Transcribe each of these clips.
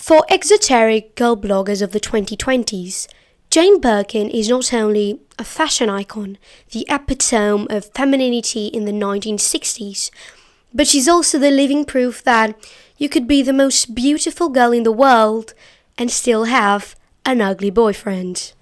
For exoteric girl bloggers of the 2020s, Jane Birkin is not only a fashion icon, the epitome of femininity in the 1960s, but she's also the living proof that you could be the most beautiful girl in the world and still have an ugly boyfriend.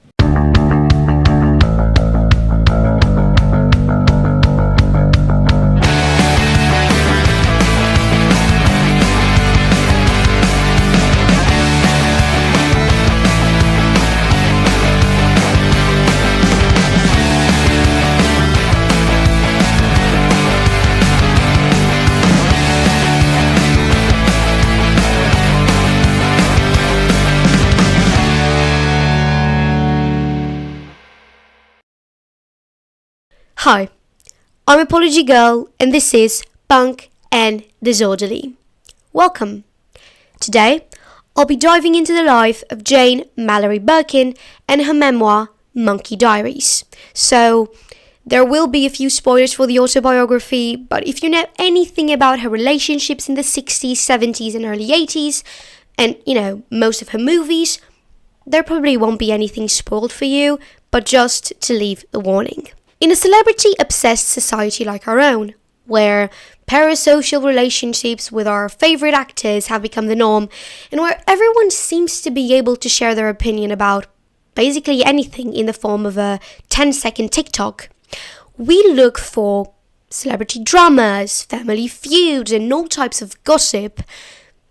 Hi, I'm Apology Girl and this is Punk and Disorderly. Welcome. Today, I'll be diving into the life of Jane Mallory Birkin and her memoir, Munkey Diaries. So, there will be a few spoilers for the autobiography, but if you know anything about her relationships in the 60s, 70s and early 80s, and, most of her movies, there probably won't be anything spoiled for you, but just to leave the warning. In a celebrity-obsessed society like our own, where parasocial relationships with our favorite actors have become the norm, and where everyone seems to be able to share their opinion about basically anything in the form of a 10-second TikTok, we look for celebrity dramas, family feuds, and all types of gossip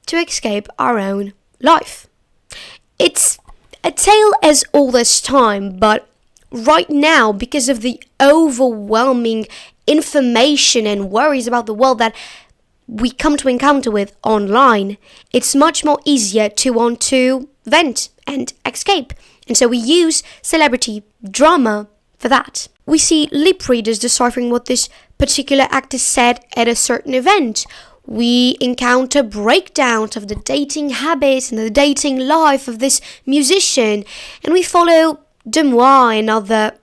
to escape our own life. It's a tale as old as time, but right now, because of the overwhelming information and worries about the world that we come to encounter with online, it's much more easier to want to vent and escape. And so we use celebrity drama for that. We see lip readers deciphering what this particular actor said at a certain event. We encounter breakdowns of the dating habits and the dating life of this musician. And we follow memoir and other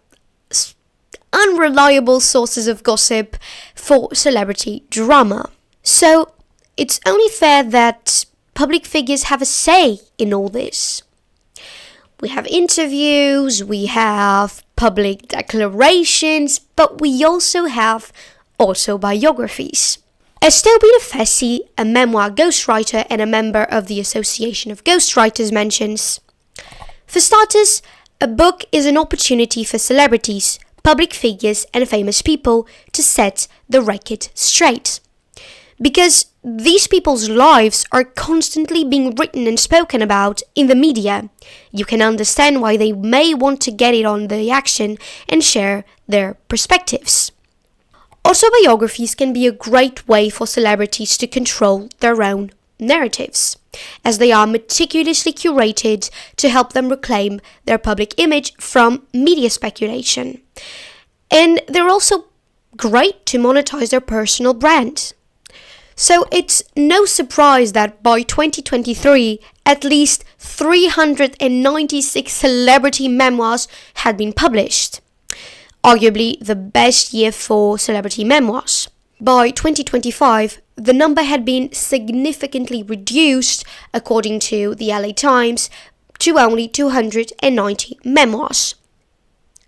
unreliable sources of gossip for celebrity drama. So it's only fair that public figures have a say in all this. We have interviews, we have public declarations, but we also have autobiographies. Estelle Bidafessi, a memoir ghostwriter and a member of the Association of Ghostwriters, mentions, "For starters, a book is an opportunity for celebrities, public figures and famous people to set the record straight. Because these people's lives are constantly being written and spoken about in the media, you can understand why they may want to get in on the action and share their perspectives." Autobiographies can be a great way for celebrities to control their own narratives, as they are meticulously curated to help them reclaim their public image from media speculation. And they're also great to monetize their personal brand. So it's no surprise that by 2023, at least 396 celebrity memoirs had been published. Arguably the best year for celebrity memoirs. By 2025, the number had been significantly reduced, according to the LA Times, to only 290 memoirs.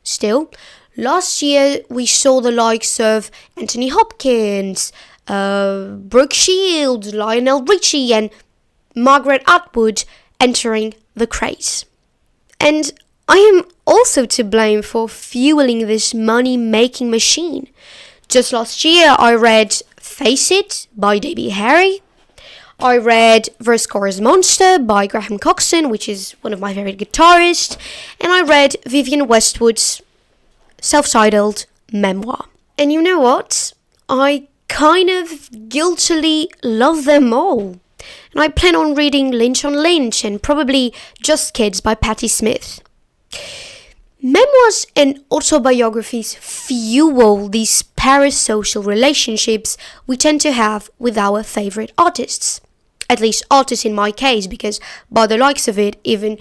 Still, last year we saw the likes of Anthony Hopkins, Brooke Shields, Lionel Richie and Margaret Atwood entering the craze. And I am also to blame for fueling this money-making machine. Just last year, I read Face It by Debbie Harry. I read Verse Monster by Graham Coxon, which is one of my favorite guitarists. And I read Vivienne Westwood's self-titled memoir. And you know what? I kind of guiltily love them all. And I plan on reading Lynch on Lynch and probably Just Kids by Patti Smith. Memoirs and autobiographies fuel these parasocial relationships we tend to have with our favorite artists. At least artists in my case, because by the likes of it, even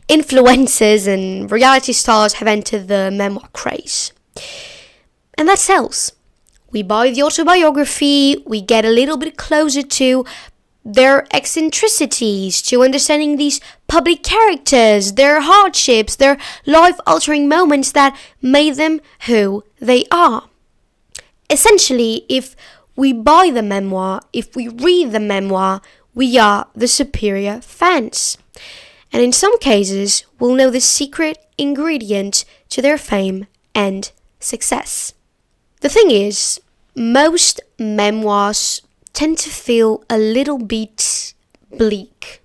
influencers and reality stars have entered the memoir craze. And that sells. We buy the autobiography, we get a little bit closer to their eccentricities, to understanding these public characters, their hardships, their life-altering moments that made them who they are. Essentially, if we buy the memoir, if we read the memoir, we are the superior fans. And in some cases, we'll know the secret ingredient to their fame and success. The thing is, most memoirs tend to feel a little bit bleak.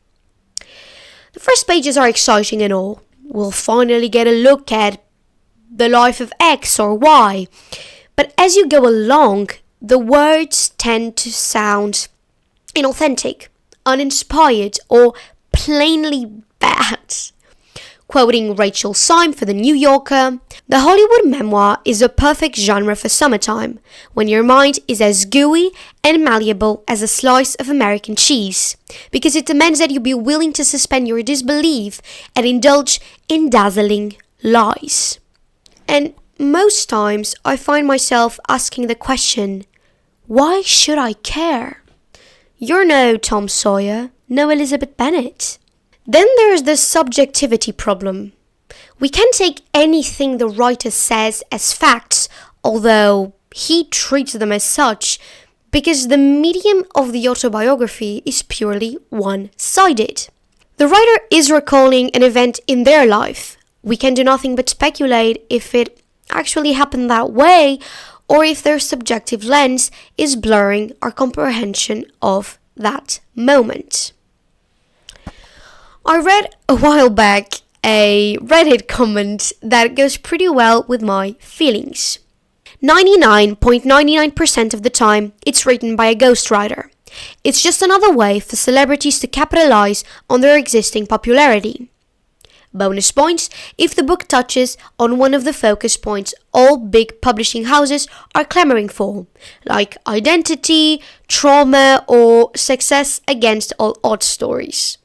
The first pages are exciting and all. We'll finally get a look at the life of X or Y. But as you go along, the words tend to sound inauthentic, uninspired, or plainly bad. Quoting Rachel Syme for The New Yorker, "The Hollywood memoir is a perfect genre for summertime, when your mind is as gooey and malleable as a slice of American cheese, because it demands that you be willing to suspend your disbelief and indulge in dazzling lies." And most times I find myself asking the question, why should I care? You're no Tom Sawyer, no Elizabeth Bennet. Then there's the subjectivity problem. We can take anything the writer says as facts, although he treats them as such, because the medium of the autobiography is purely one-sided. The writer is recalling an event in their life. We can do nothing but speculate if it actually happened that way, or if their subjective lens is blurring our comprehension of that moment. I read a while back a Reddit comment that goes pretty well with my feelings. 99.99% of the time, it's written by a ghostwriter. It's just another way for celebrities to capitalize on their existing popularity. Bonus points if the book touches on one of the focus points all big publishing houses are clamoring for, like identity, trauma, or success against all odds stories.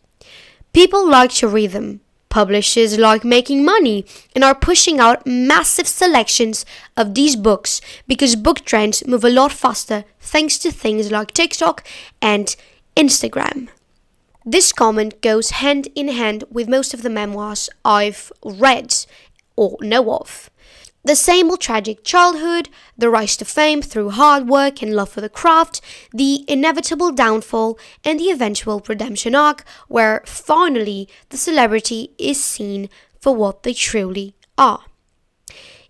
People like to read them. Publishers like making money and are pushing out massive selections of these books because book trends move a lot faster thanks to things like TikTok and Instagram. This comment goes hand in hand with most of the memoirs I've read or know of. The same old tragic childhood, the rise to fame through hard work and love for the craft, the inevitable downfall, and the eventual redemption arc, where finally the celebrity is seen for what they truly are.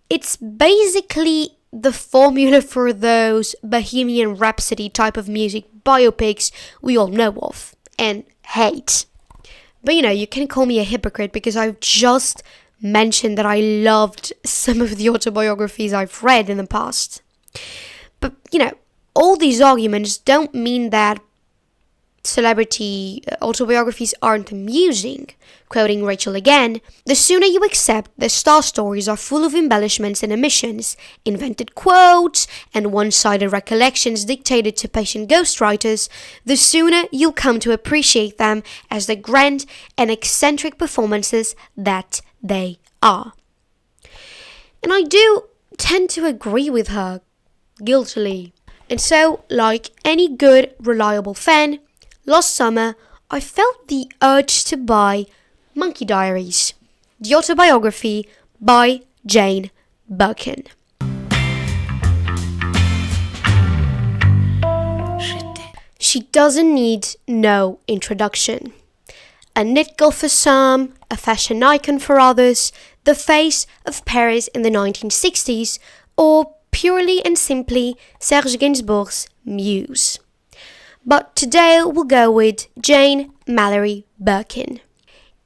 It's basically the formula for those Bohemian Rhapsody type of music biopics we all know of and hate. But you can call me a hypocrite because I've just mentioned that I loved some of the autobiographies I've read in the past. But, all these arguments don't mean that celebrity autobiographies aren't amusing. Quoting Rachel again, "The sooner you accept that star stories are full of embellishments and omissions, invented quotes, and one-sided recollections dictated to patient ghostwriters, the sooner you'll come to appreciate them as the grand and eccentric performances that they are." And I do tend to agree with her, guiltily. And so, like any good, reliable fan, last summer I felt the urge to buy Munkey Diaries, the autobiography by Jane Birkin. She doesn't need no introduction. A knit girl for some, a fashion icon for others, the face of Paris in the 1960s, or purely and simply Serge Gainsbourg's muse. But today we'll go with Jane Mallory Birkin.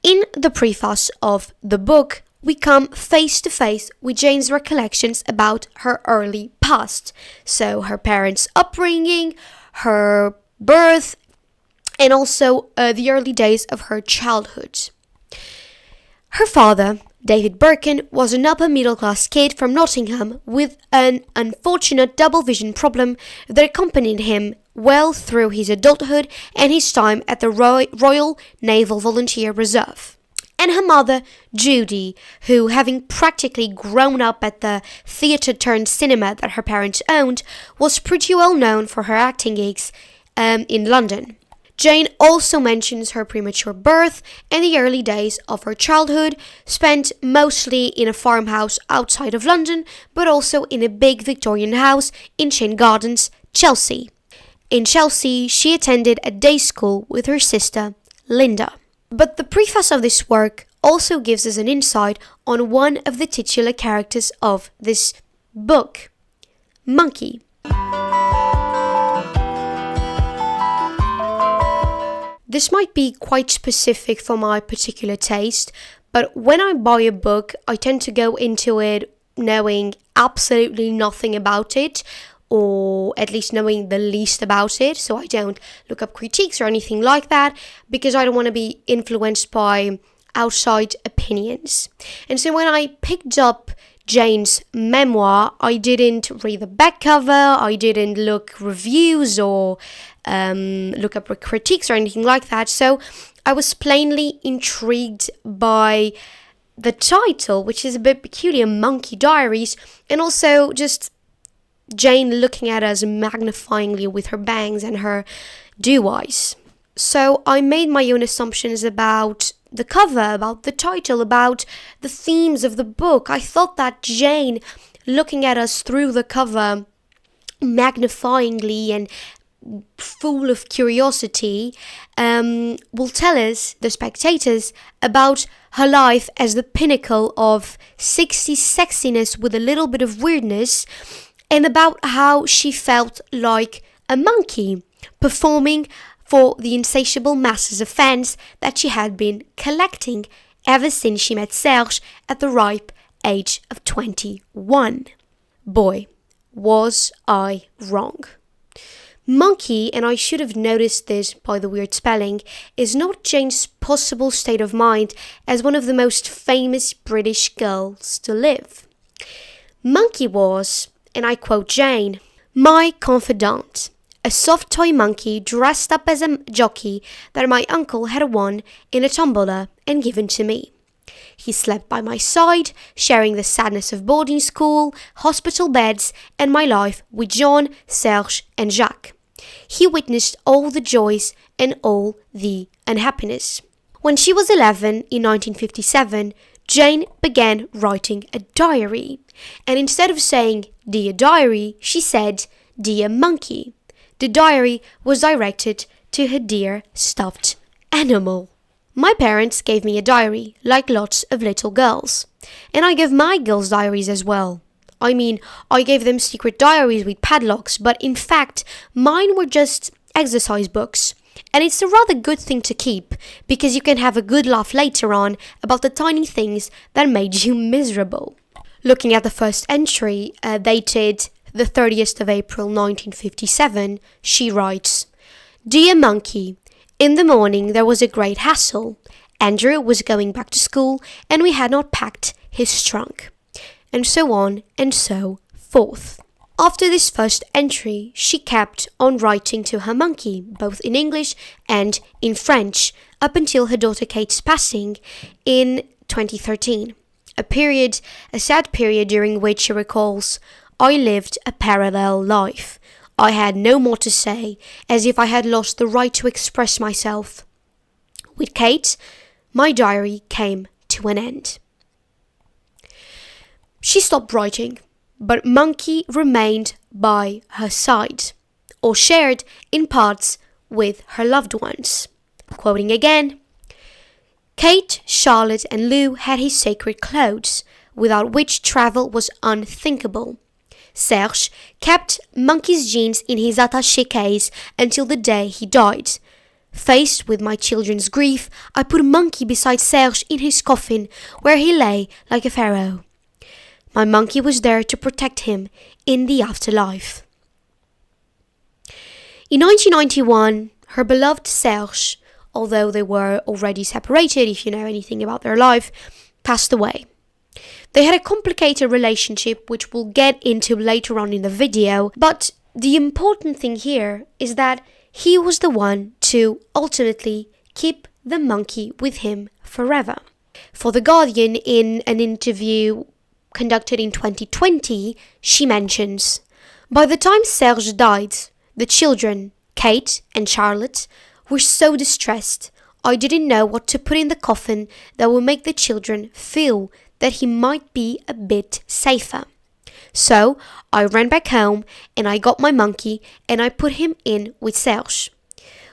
In the preface of the book, we come face to face with Jane's recollections about her early past. So her parents' upbringing, her birth, and also the early days of her childhood. Her father, David Birkin, was an upper middle class kid from Nottingham with an unfortunate double vision problem that accompanied him well through his adulthood and his time at the Royal Naval Volunteer Reserve. And her mother, Judy, who, having practically grown up at the theatre-turned-cinema that her parents owned, was pretty well known for her acting gigs in London. Jane also mentions her premature birth and the early days of her childhood, spent mostly in a farmhouse outside of London, but also in a big Victorian house in Chin Gardens, Chelsea. In Chelsea, she attended a day school with her sister, Linda. But the preface of this work also gives us an insight on one of the titular characters of this book, Munkey. This might be quite specific for my particular taste, but when I buy a book, I tend to go into it knowing absolutely nothing about it, or at least knowing the least about it, so I don't look up critiques or anything like that, because I don't want to be influenced by outside opinions. And so when I picked up Jane's memoir, I didn't read the back cover, I didn't look reviews or look up critiques or anything like that, so I was plainly intrigued by the title, which is a bit peculiar, Munkey Diaries, and also just Jane looking at us magnifyingly with her bangs and her dew eyes. So I made my own assumptions about the cover, about the title, about the themes of the book. I thought that Jane, looking at us through the cover magnifyingly and full of curiosity, will tell us, the spectators, about her life as the pinnacle of 60s sexiness with a little bit of weirdness, and about how she felt like a monkey performing for the insatiable masses of fans that she had been collecting ever since she met Serge at the ripe age of 21. Boy, was I wrong. Munkey, and I should have noticed this by the weird spelling, is not Jane's possible state of mind as one of the most famous British girls to live. Munkey was, and I quote Jane, my confidant, a soft toy monkey dressed up as a jockey that my uncle had won in a tombola and given to me. He slept by my side, sharing the sadness of boarding school, hospital beds, and my life with Jean, Serge, and Jacques. He witnessed all the joys and all the unhappiness. When she was 11 in 1957, Jane began writing a diary, and instead of saying Dear Diary, she said Dear Monkey. The diary was directed to her dear stuffed animal. My parents gave me a diary, like lots of little girls. And I gave my girls diaries as well. I mean, I gave them secret diaries with padlocks, but in fact, mine were just exercise books. And it's a rather good thing to keep, because you can have a good laugh later on about the tiny things that made you miserable. Looking at the first entry, dated the 30th of April 1957, she writes, Dear Monkey, in the morning there was a great hassle. Andrew was going back to school and we had not packed his trunk. And so on and so forth. After this first entry, she kept on writing to her monkey, both in English and in French, up until her daughter Kate's passing in 2013. A sad period during which she recalls, I lived a parallel life. I had no more to say, as if I had lost the right to express myself. With Kate, my diary came to an end. She stopped writing, but Munkey remained by her side, or shared in parts with her loved ones. Quoting again, Kate, Charlotte and Lou had his sacred clothes, without which travel was unthinkable. Serge kept Monkey's jeans in his attaché case until the day he died. Faced with my children's grief, I put Munkey beside Serge in his coffin, where he lay like a pharaoh. My monkey was there to protect him in the afterlife. In 1991, her beloved Serge, although they were already separated, if you know anything about their life, passed away. They had a complicated relationship, which we'll get into later on in the video, but the important thing here is that he was the one to ultimately keep the monkey with him forever. For The Guardian, in an interview conducted in 2020, she mentions, by the time Serge died, the children, Kate and Charlotte, were so distressed. I didn't know what to put in the coffin that would make the children feel that he might be a bit safer. So I ran back home and I got my monkey and I put him in with Serge.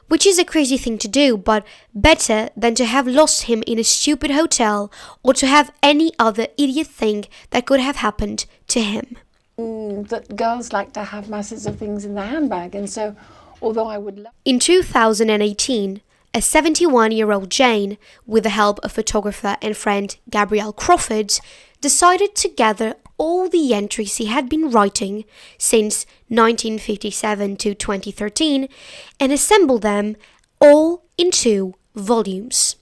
Which is a crazy thing to do, but better than to have lost him in a stupid hotel or to have any other idiot thing that could have happened to him. That girls like to have masses of things in their handbag, and so although I would love... In 2018, a 71-year-old Jane, with the help of photographer and friend Gabrielle Crawford, decided to gather all the entries he had been writing since 1957 to 2013 and assemble them all in 2 volumes.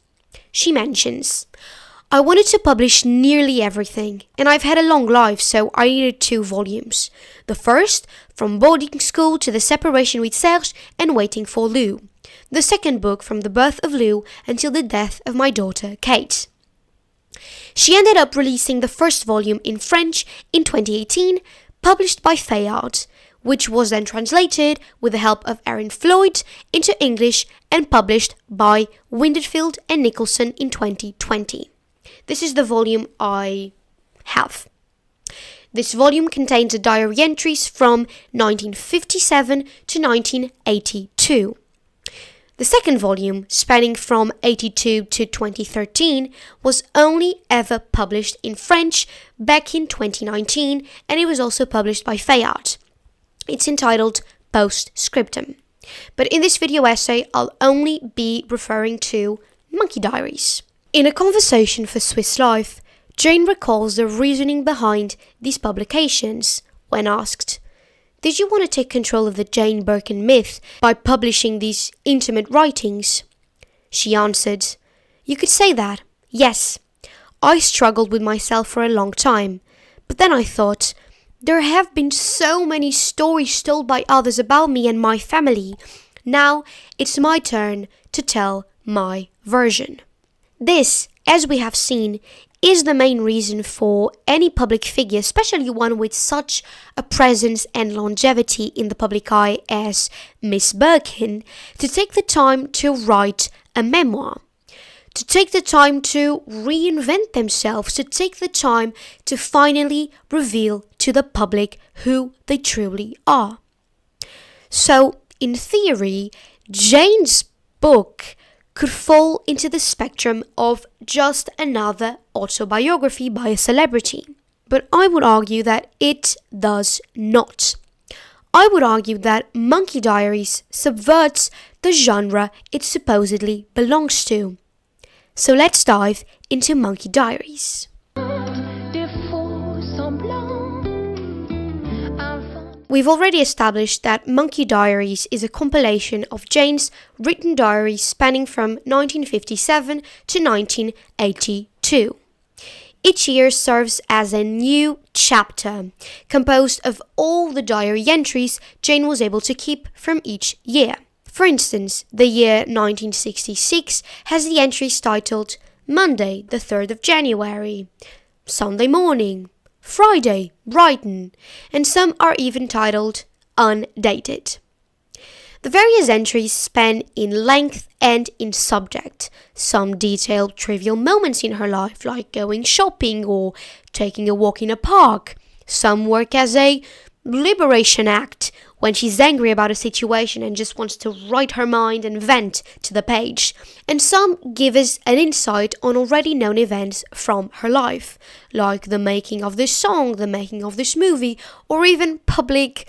She mentions, I wanted to publish nearly everything, and I've had a long life, so I needed 2 volumes. The first, from boarding school to the separation with Serge and waiting for Lou. The second book, from the birth of Lou until the death of my daughter, Kate. She ended up releasing the first volume in French in 2018, published by Fayard, which was then translated, with the help of Aaron Floyd, into English and published by Winterfield and Nicholson in 2020. This is the volume I have. This volume contains the diary entries from 1957 to 1982. The second volume, spanning from 82 to 2013, was only ever published in French back in 2019, and it was also published by Fayard. It's entitled Post-Scriptum. But in this video essay, I'll only be referring to Munkey Diaries. In a conversation for Swiss Life, Jane recalls the reasoning behind these publications when asked, did you want to take control of the Jane Birkin myth by publishing these intimate writings? She answered, you could say that, yes. I struggled with myself for a long time, but then I thought, there have been so many stories told by others about me and my family. Now it's my turn to tell my version. This, as we have seen, is the main reason for any public figure, especially one with such a presence and longevity in the public eye as Miss Birkin, to take the time to write a memoir, to take the time to reinvent themselves, to take the time to finally reveal to the public who they truly are. So, in theory, Jane's book could fall into the spectrum of just another autobiography by a celebrity. But I would argue that it does not. I would argue that Munkey Diaries subverts the genre it supposedly belongs to. So let's dive into Munkey Diaries. We've already established that Munkey Diaries is a compilation of Jane's written diaries spanning from 1957 to 1982. Each year serves as a new chapter, composed of all the diary entries Jane was able to keep from each year. For instance, the year 1966 has the entries titled Monday, the 3rd of January, Sunday morning, Friday, Brighton, and some are even titled Undated. The various entries span in length and in subject. Some detail trivial moments in her life, like going shopping or taking a walk in a park. Some work as a liberation act, when she's angry about a situation and just wants to write her mind and vent to the page. And some give us an insight on already known events from her life, like the making of this song, the making of this movie, or even public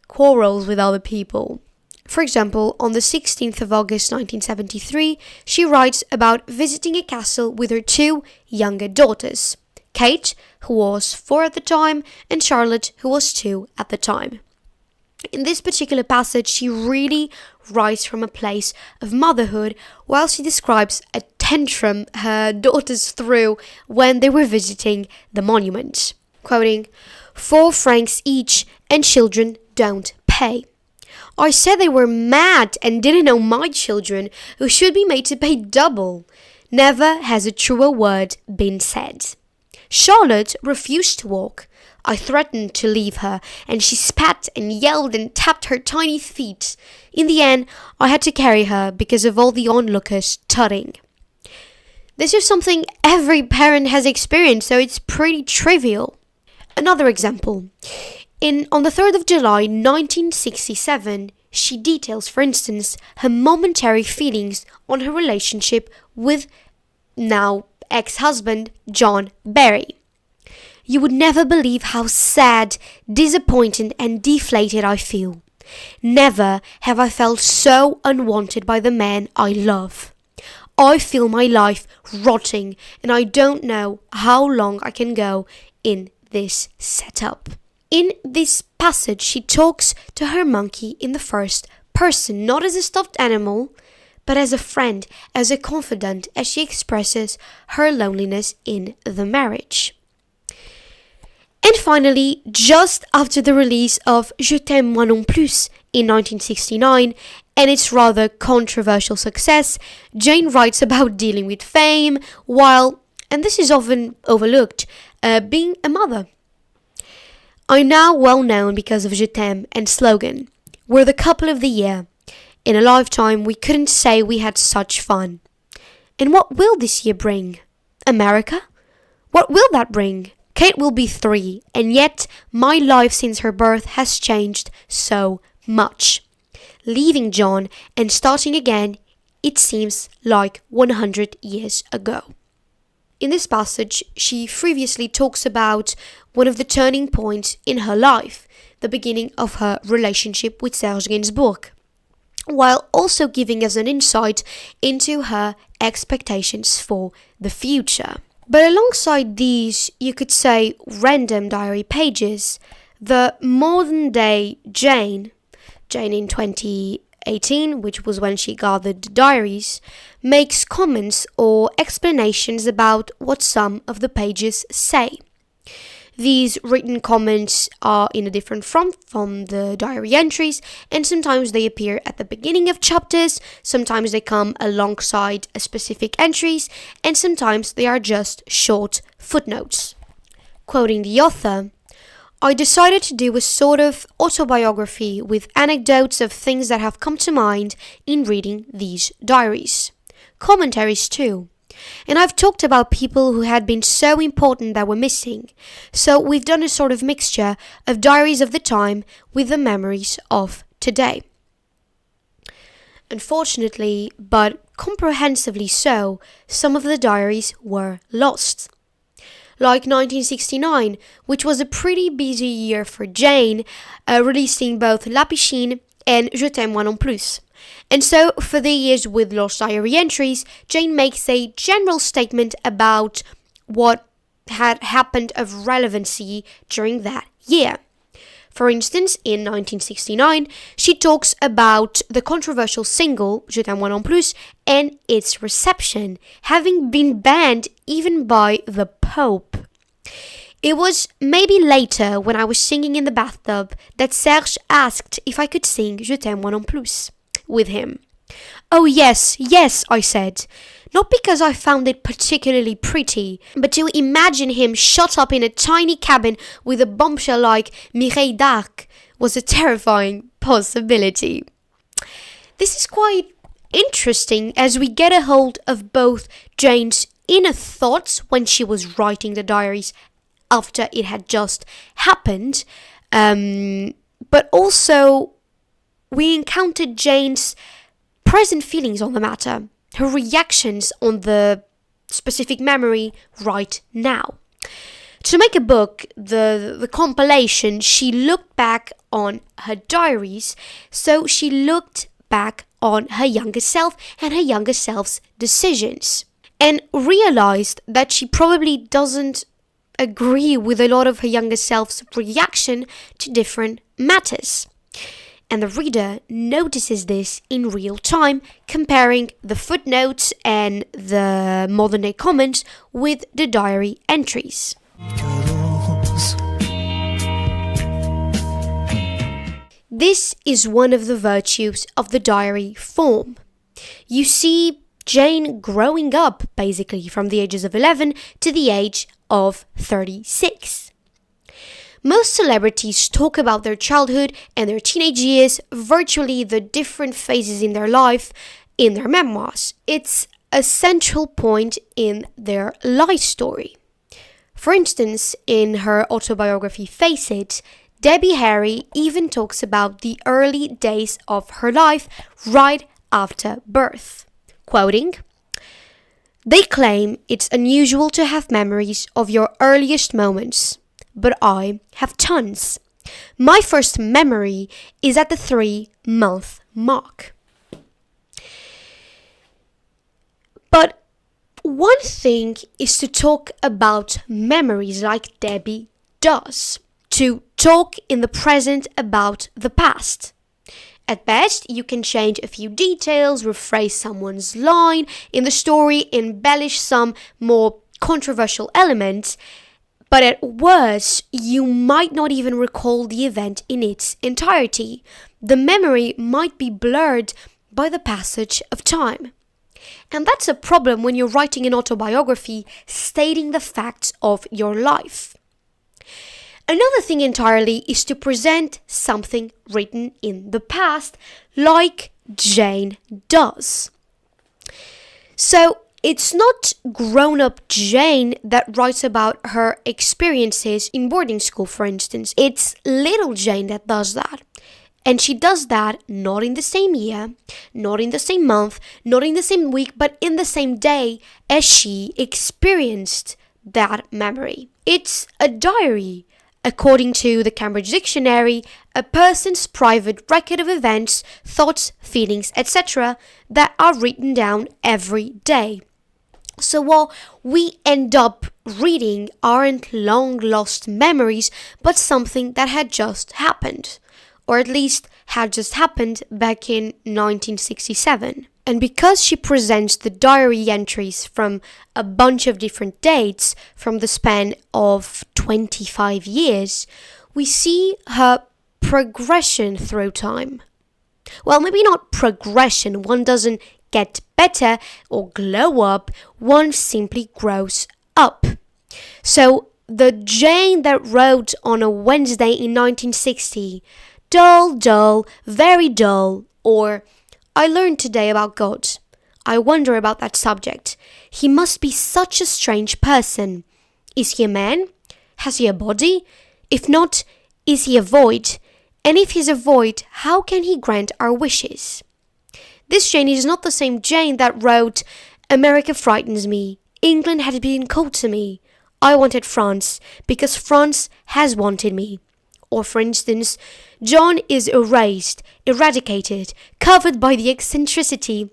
quarrels with other people. For example, on the 16th of August 1973, she writes about visiting a castle with her 2 younger daughters, Kate, who was 4 at the time, and Charlotte, who was 2 at the time. In this particular passage, she really writes from a place of motherhood, while she describes a tantrum her daughters threw when they were visiting the monument. Quoting, 4 francs each and children don't pay. I said they were mad and didn't know my children, who should be made to pay double. Never has a truer word been said. Charlotte refused to walk. I threatened to leave her, and she spat and yelled and tapped her tiny feet. In the end, I had to carry her because of all the onlookers tutting. This is something every parent has experienced, so it's pretty trivial. Another example. On the 3rd of July 1967, she details, for instance, her momentary feelings on her relationship with now ex-husband John Barry. You would never believe how sad, disappointed and deflated I feel. Never have I felt so unwanted by the man I love. I feel my life rotting and I don't know how long I can go in this setup. In this passage, she talks to her monkey in the first person, not as a stuffed animal, but as a friend, as a confidant, as she expresses her loneliness in the marriage. And finally, just after the release of Je t'aime moi non plus in 1969 and its rather controversial success, Jane writes about dealing with fame while, and this is often overlooked, being a mother. I'm now well known because of Je t'aime and Slogan. We're the couple of the year. In a lifetime, we couldn't say we had such fun. And what will this year bring? America? What will that bring? Kate will be 3, and yet my life since her birth has changed so much. Leaving John and starting again, it seems like 100 years ago. In this passage, she previously talks about one of the turning points in her life, the beginning of her relationship with Serge Gainsbourg, while also giving us an insight into her expectations for the future. But alongside these, you could say, random diary pages, the modern day Jane in 2018, which was when she gathered the diaries, makes comments or explanations about what some of the pages say. These written comments are in a different font from the diary entries, and sometimes they appear at the beginning of chapters, sometimes they come alongside a specific entries, and sometimes they are just short footnotes. Quoting the author, I decided to do a sort of autobiography with anecdotes of things that have come to mind in reading these diaries. Commentaries too. And I've talked about people who had been so important that were missing. So we've done a sort of mixture of diaries of the time with the memories of today. Unfortunately, but comprehensively so, some of the diaries were lost. Like 1969, which was a pretty busy year for Jane, releasing both La Piscine and Je t'aime moi non plus. And so, for the years with lost diary entries, Jane makes a general statement about what had happened of relevancy during that year. For instance, in 1969, she talks about the controversial single Je t'aime moi non plus and its reception, having been banned even by the Pope. It was maybe later, when I was singing in the bathtub, that Serge asked if I could sing Je t'aime moi non plus with him. Oh yes, I said. Not because I found it particularly pretty, but to imagine him shut up in a tiny cabin with a bombshell like Mireille d'Arc was a terrifying possibility. This is quite interesting as we get a hold of both Jane's inner thoughts when she was writing the diaries after it had just happened, but also we encountered Jane's present feelings on the matter, her reactions on the specific memory right now. To make a book, the compilation, she looked back on her diaries, so she looked back on her younger self and her younger self's decisions, and realized that she probably doesn't agree with a lot of her younger self's reaction to different matters. And the reader notices this in real time, comparing the footnotes and the modern day comments with the diary entries. This is one of the virtues of the diary form. You see Jane growing up, basically, from the ages of 11 to the age of 36. Most celebrities talk about their childhood and their teenage years, virtually the different phases in their life, in their memoirs. It's a central point in their life story. For instance, in her autobiography Face It, Debbie Harry even talks about the early days of her life right after birth. Quoting, "They claim it's unusual to have memories of your earliest moments, but I have tons. My first memory is at the 3-month mark." But one thing is to talk about memories like Debbie does, to talk in the present about the past. At best, you can change a few details, rephrase someone's line in the story, embellish some more controversial elements, but at worst, you might not even recall the event in its entirety. The memory might be blurred by the passage of time. And that's a problem when you're writing an autobiography stating the facts of your life. Another thing entirely is to present something written in the past, like Jane does. So it's not grown-up Jane that writes about her experiences in boarding school, for instance. It's little Jane that does that. And she does that not in the same year, not in the same month, not in the same week, but in the same day as she experienced that memory. It's a diary. According to the Cambridge Dictionary, a person's private record of events, thoughts, feelings, etc. that are written down every day. So what we end up reading aren't long-lost memories, but something that had just happened. Or at least had just happened back in 1967. And because she presents the diary entries from a bunch of different dates from the span of 25 years, we see her progression through time. Well, maybe not progression, one doesn't get better or glow up, one simply grows up. So the Jane that wrote on a Wednesday in 1960, dull, dull, very dull, or I learned today about God. I wonder about that subject. He must be such a strange person. Is he a man? Has he a body? If not, is he a void? And if he's a void, how can he grant our wishes? This Jane is not the same Jane that wrote, America frightens me. England had been cold to me. I wanted France because France has wanted me. Or, for instance, John is erased, eradicated, covered by the eccentricity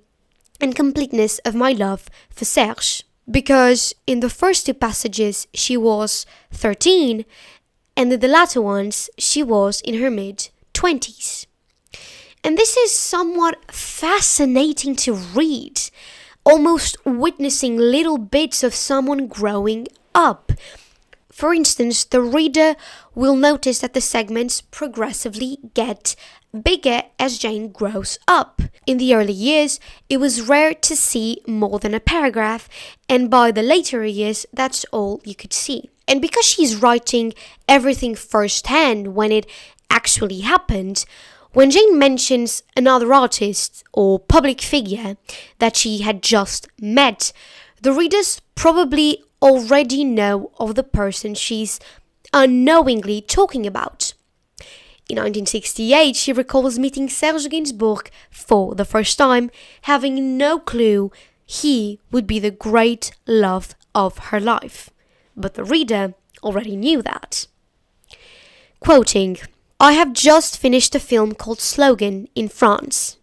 and completeness of my love for Serge. Because in the first two passages she was 13, and in the latter ones she was in her mid-20s. And this is somewhat fascinating to read, almost witnessing little bits of someone growing up. For instance, the reader will notice that the segments progressively get bigger as Jane grows up. In the early years, it was rare to see more than a paragraph, and by the later years, that's all you could see. And because she's writing everything firsthand when it actually happened, when Jane mentions another artist or public figure that she had just met, the readers probably already know of the person she's unknowingly talking about. In 1968, she recalls meeting Serge Gainsbourg for the first time, having no clue he would be the great love of her life. But the reader already knew that. Quoting, I have just finished a film called Slogan in France.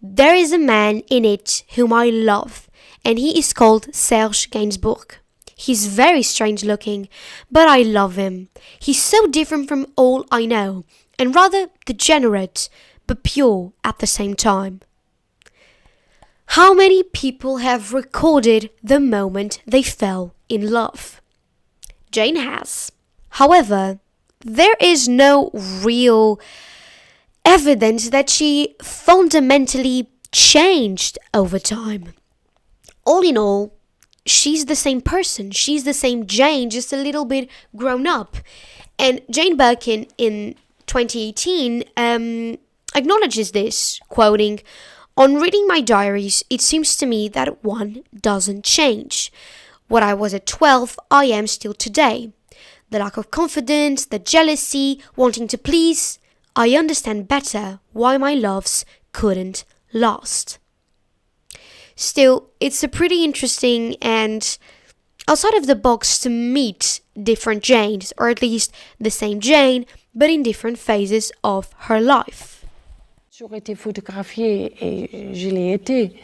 There is a man in it whom I love, and he is called Serge Gainsbourg. He's very strange looking, but I love him. He's so different from all I know, and rather degenerate, but pure at the same time. How many people have recorded the moment they fell in love? Jane has. However, there is no real evidence that she fundamentally changed over time. All in all, she's the same person. She's the same Jane, just a little bit grown up. And Jane Birkin in 2018 acknowledges this, quoting, "On reading my diaries, it seems to me that one doesn't change. What I was at 12, I am still today. The lack of confidence, the jealousy, wanting to please, I understand better why my loves couldn't last." Still, it's a pretty interesting and outside of the box to meet different Janes, or at least the same Jane, but in different phases of her life. J'aurais été photographiée et je l'ai été.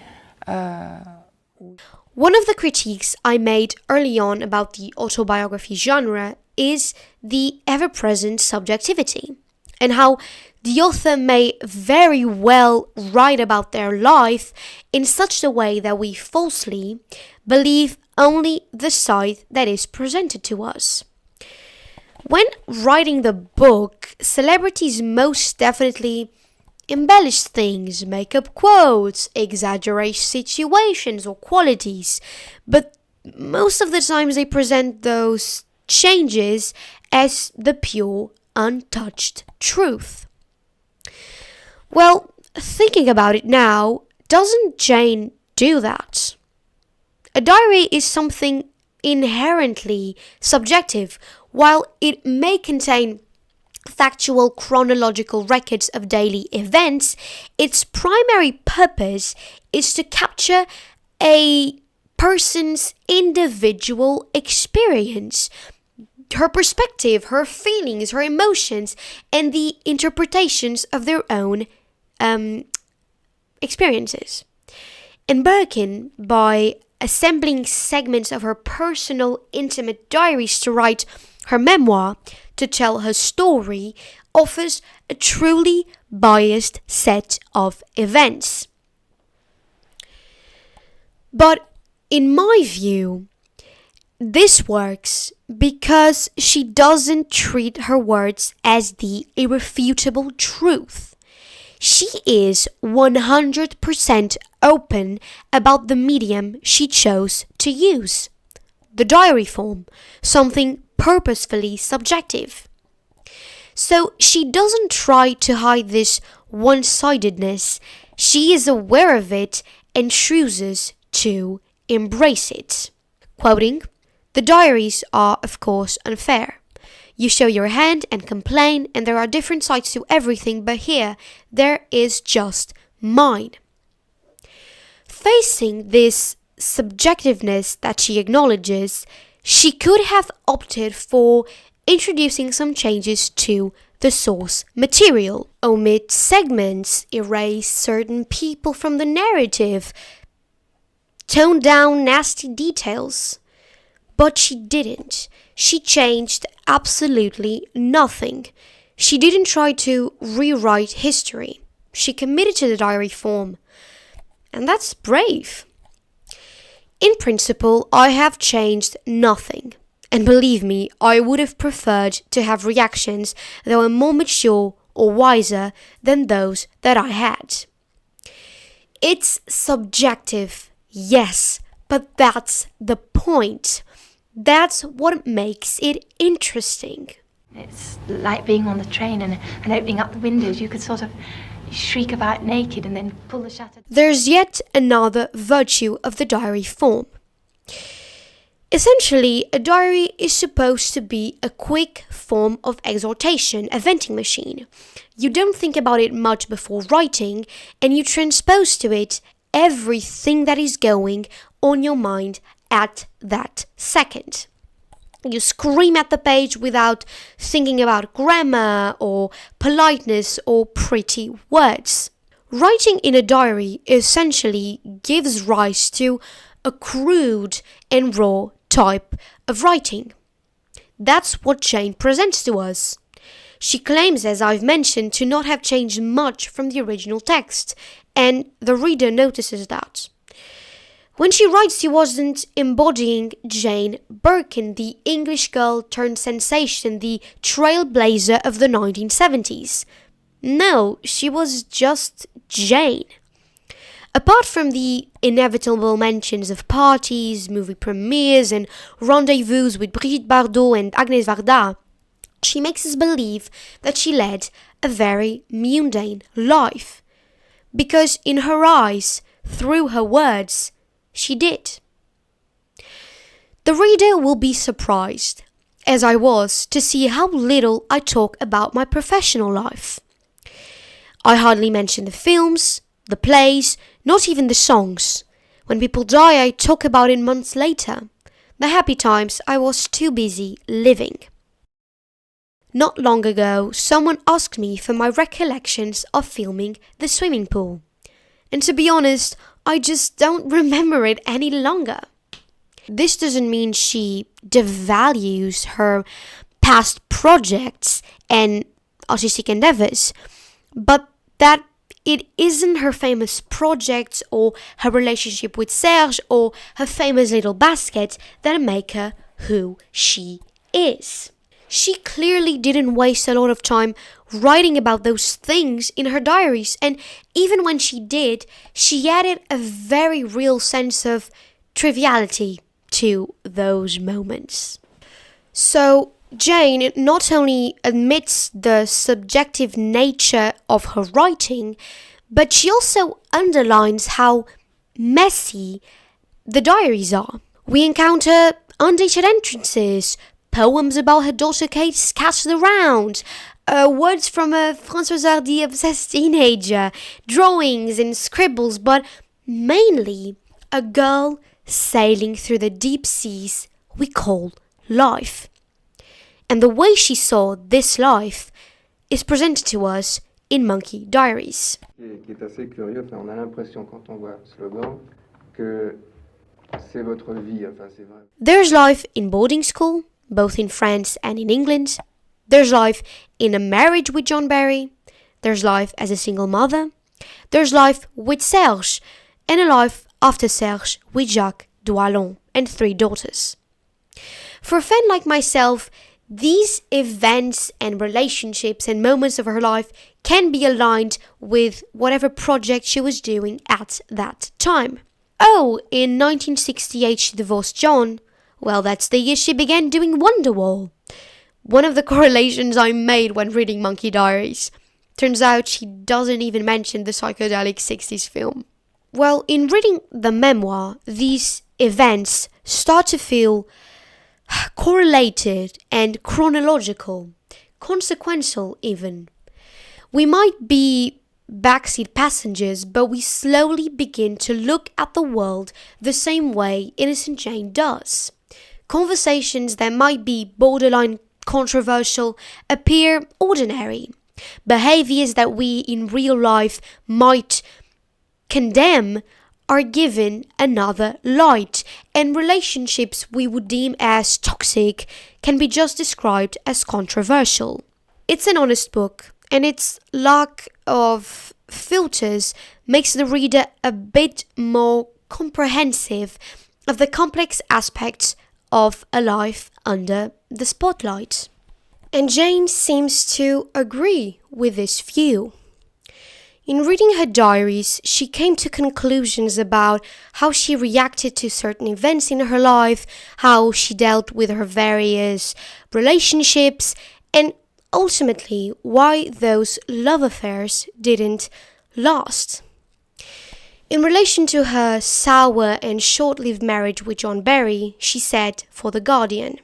One of the critiques I made early on about the autobiography genre is the ever-present subjectivity, and how the author may very well write about their life in such a way that we falsely believe only the side that is presented to us. When writing the book, celebrities most definitely embellish things, make up quotes, exaggerate situations or qualities, but most of the times they present those changes as the pure, untouched truth. Well, thinking about it now, doesn't Jane do that? A diary is something inherently subjective. While it may contain factual chronological records of daily events, its primary purpose is to capture a person's individual experience, her perspective, her feelings, her emotions, and the interpretations of their own experiences. And Birkin, by assembling segments of her personal, intimate diaries to write her memoir, to tell her story, offers a truly biased set of events. But in my view, this works because she doesn't treat her words as the irrefutable truth. She is 100% open about the medium she chose to use, the diary form, something purposefully subjective. So she doesn't try to hide this one-sidedness. She is aware of it and chooses to embrace it. Quoting, "The diaries are, of course, unfair. You show your hand and complain, and there are different sides to everything, but here there is just mine." Facing this subjectiveness that she acknowledges, she could have opted for introducing some changes to the source material, omit segments, erase certain people from the narrative, tone down nasty details. But she didn't. She changed absolutely nothing. She didn't try to rewrite history. She committed to the diary form. And that's brave. In principle, I have changed nothing. And believe me, I would have preferred to have reactions that were more mature or wiser than those that I had. It's subjective, yes, but that's the point. That's what makes it interesting. It's like being on the train and opening up the windows. You could sort of shriek about naked and then pull the shutter. There's yet another virtue of the diary form. Essentially, a diary is supposed to be a quick form of exhortation, a venting machine. You don't think about it much before writing, and you transpose to it everything that is going on your mind at that second. You scream at the page without thinking about grammar or politeness or pretty words. Writing in a diary essentially gives rise to a crude and raw type of writing. That's what Jane presents to us. She claims, as I've mentioned, to not have changed much from the original text, and the reader notices that. When she writes, she wasn't embodying Jane Birkin, the English girl turned sensation, the trailblazer of the 1970s. No, she was just Jane. Apart from the inevitable mentions of parties, movie premieres, and rendezvous with Brigitte Bardot and Agnès Varda, She makes us believe that she led a very mundane life. Because in her eyes, through her words, she did. The reader will be surprised, as I was, to see how little I talk about my professional life. I hardly mention the films, the plays, not even the songs. When people die, I talk about it months later. The happy times I was too busy living. Not long ago, someone asked me for my recollections of filming the swimming pool. And to be honest, I just don't remember it any longer. This doesn't mean she devalues her past projects and artistic endeavors, but that it isn't her famous projects or her relationship with Serge or her famous little basket that make her who she is. She clearly didn't waste a lot of time writing about those things in her diaries, and even when she did, she added a very real sense of triviality to those moments. So Jane not only admits the subjective nature of her writing, but she also underlines how messy the diaries are. We encounter undated entrances, poems about her daughter Kate scattered around, words from a Françoise Hardy obsessed teenager, drawings and scribbles, but mainly a girl sailing through the deep seas we call life. And the way she saw this life is presented to us in Munkey Diaries. Qui est assez curieux, on a l'impression quand on voit ce slogan que c'est votre vie, c'est vrai. There's life in boarding school, both in France and in England. There's life in a marriage with John Barry. There's life as a single mother. There's life with Serge, and a life after Serge with Jacques Doillon and 3 daughters. For a fan like myself, these events and relationships and moments of her life can be aligned with whatever project she was doing at that time. Oh, in 1968 she divorced John. Well, that's the year she began doing Wonderwall. One of the correlations I made when reading Munkey Diaries. Turns out she doesn't even mention the psychedelic 60s film. Well, in reading the memoir, these events start to feel correlated and chronological, consequential even. We might be backseat passengers, but we slowly begin to look at the world the same way Innocent Jane does. Conversations that might be borderline controversial appear ordinary. Behaviors that we in real life might condemn are given another light, and relationships we would deem as toxic can be just described as controversial. It's an honest book, and its lack of filters makes the reader a bit more comprehensive of the complex aspects of a life under the spotlight. And Jane seems to agree with this view. In reading her diaries, she came to conclusions about how she reacted to certain events in her life, how she dealt with her various relationships, and ultimately why those love affairs didn't last. In relation to her sour and short-lived marriage with John Barry, she said for The Guardian,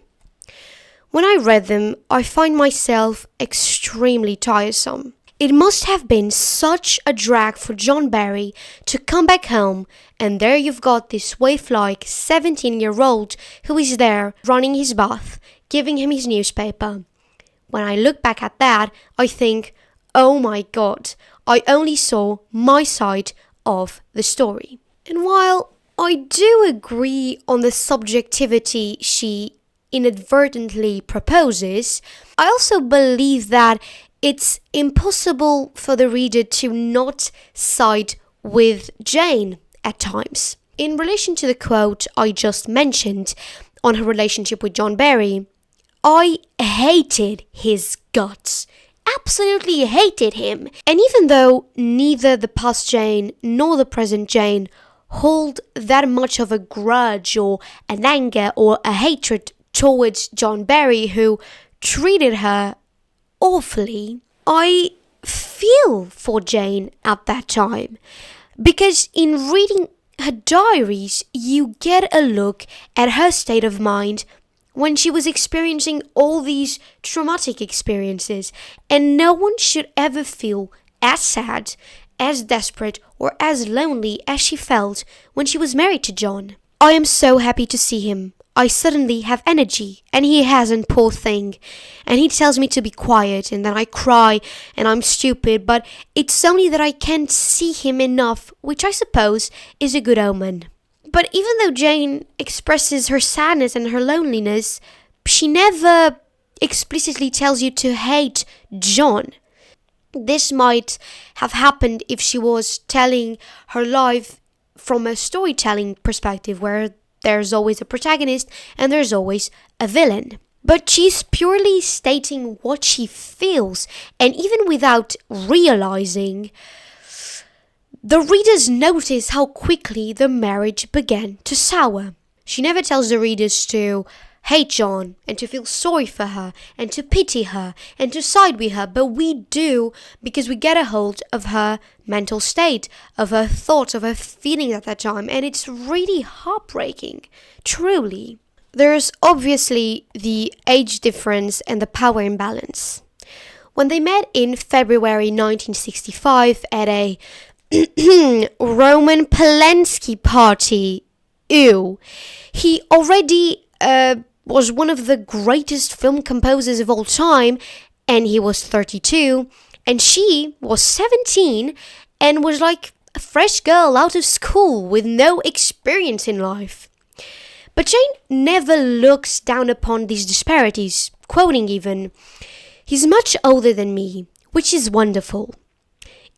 "When I read them, I find myself extremely tiresome. It must have been such a drag for John Barry to come back home, and there you've got this waif-like 17-year-old who is there running his bath, giving him his newspaper. When I look back at that, I think, oh my God, I only saw my side of the story." And while I do agree on the subjectivity she inadvertently proposes, I also believe that it's impossible for the reader to not side with Jane at times. In relation to the quote I just mentioned on her relationship with John Barry, I hated his guts. Absolutely hated him. And even though neither the past Jane nor the present Jane hold that much of a grudge or an anger or a hatred towards John Barry, who treated her awfully. I feel for Jane at that time, because in reading her diaries, you get a look at her state of mind when she was experiencing all these traumatic experiences, and no one should ever feel as sad, as desperate, or as lonely as she felt when she was married to John. I am so happy to see him. I suddenly have energy, and he hasn't, poor thing. And he tells me to be quiet, and then I cry, and I'm stupid, but it's only that I can't see him enough, which I suppose is a good omen. But even though Jane expresses her sadness and her loneliness, she never explicitly tells you to hate John. This might have happened if she was telling her life from a storytelling perspective, where there's always a protagonist and there's always a villain. But she's purely stating what she feels, and even without realizing, the readers notice how quickly the marriage began to sour. She never tells the readers to hate John and to feel sorry for her and to pity her and to side with her, but we do, because we get a hold of her mental state, of her thoughts, of her feelings at that time, and it's really heartbreaking, truly. There's obviously the age difference and the power imbalance. When they met in February 1965 at a Roman Polanski party, he already was one of the greatest film composers of all time, and he was 32, and she was 17 and was like a fresh girl out of school with no experience in life. But Jane never looks down upon these disparities, quoting even, "He's much older than me, which is wonderful."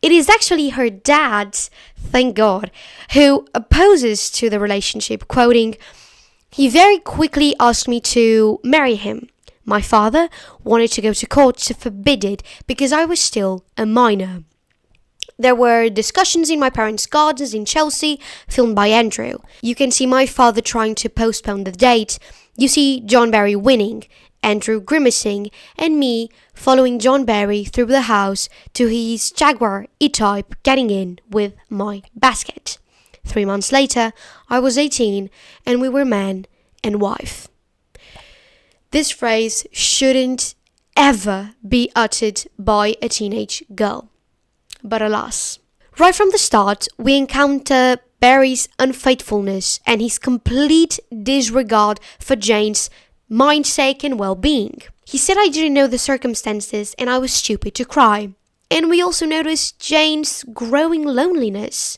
It is actually her dad, thank God, who opposes to the relationship, quoting, "He very quickly asked me to marry him. My father wanted to go to court to forbid it because I was still a minor. There were discussions in my parents' gardens in Chelsea, filmed by Andrew. You can see my father trying to postpone the date. You see John Barry winning, Andrew grimacing, and me following John Barry through the house to his Jaguar E-Type getting in with my basket. 3 months later, I was 18 and we were man and wife." This phrase shouldn't ever be uttered by a teenage girl. But alas. Right from the start, we encounter Barry's unfaithfulness and his complete disregard for Jane's mindset and well-being. He said I didn't know the circumstances and I was stupid to cry. And we also noticed Jane's growing loneliness.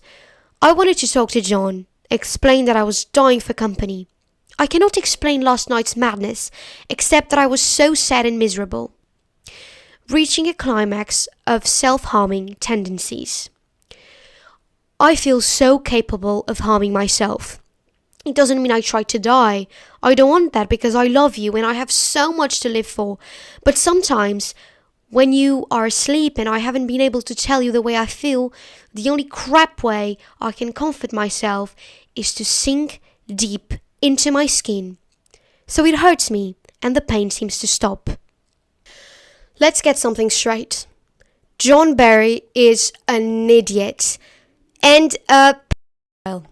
"I wanted to talk to John, explain that I was dying for company. I cannot explain last night's madness, except that I was so sad and miserable." Reaching a climax of self-harming tendencies. "I feel so capable of harming myself. It doesn't mean I try to die. I don't want that because I love you and I have so much to live for. But sometimes, when you are asleep and I haven't been able to tell you the way I feel, the only crap way I can comfort myself is to sink deep into my skin. So it hurts me and the pain seems to stop." Let's get something straight. John Barry is an idiot and a pedophile.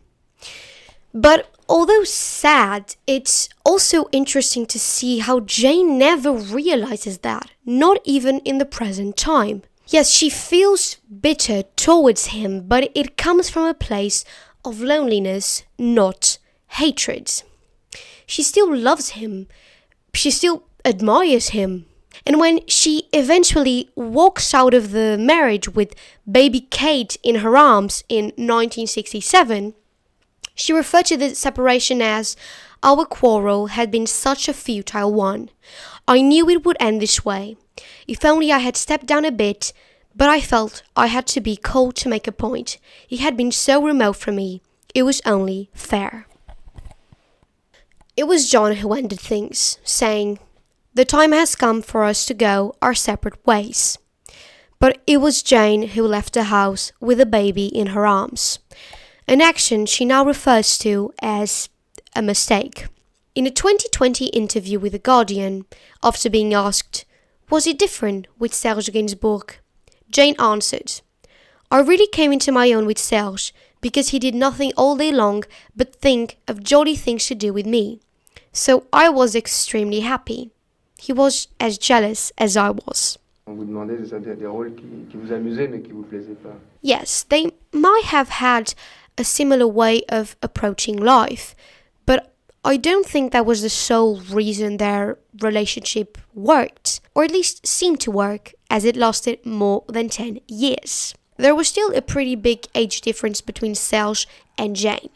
But although sad, it's also interesting to see how Jane never realizes that, not even in the present time. Yes, she feels bitter towards him, but it comes from a place of loneliness, not hatred. She still loves him. She still admires him. And when she eventually walks out of the marriage with baby Kate in her arms in 1967, she referred to the separation as, "Our quarrel had been such a futile one. I knew it would end this way. If only I had stepped down a bit, but I felt I had to be cold to make a point. He had been so remote from me. It was only fair." It was John who ended things, saying, "The time has come for us to go our separate ways." But it was Jane who left the house with a baby in her arms, an action she now refers to as a mistake. In a 2020 interview with The Guardian, after being asked, was it different with Serge Gainsbourg? Jane answered, I really came into my own with Serge because he did nothing all day long but think of jolly things to do with me. So I was extremely happy. He was as jealous as I was. On vous demandait des rôles qui vous amusaient mais qui vous plaisaient pas. Yes, they might have had a similar way of approaching life, but I don't think that was the sole reason their relationship worked, or at least seemed to work, as it lasted more than 10 years. There was still a pretty big age difference between Serge and Jane,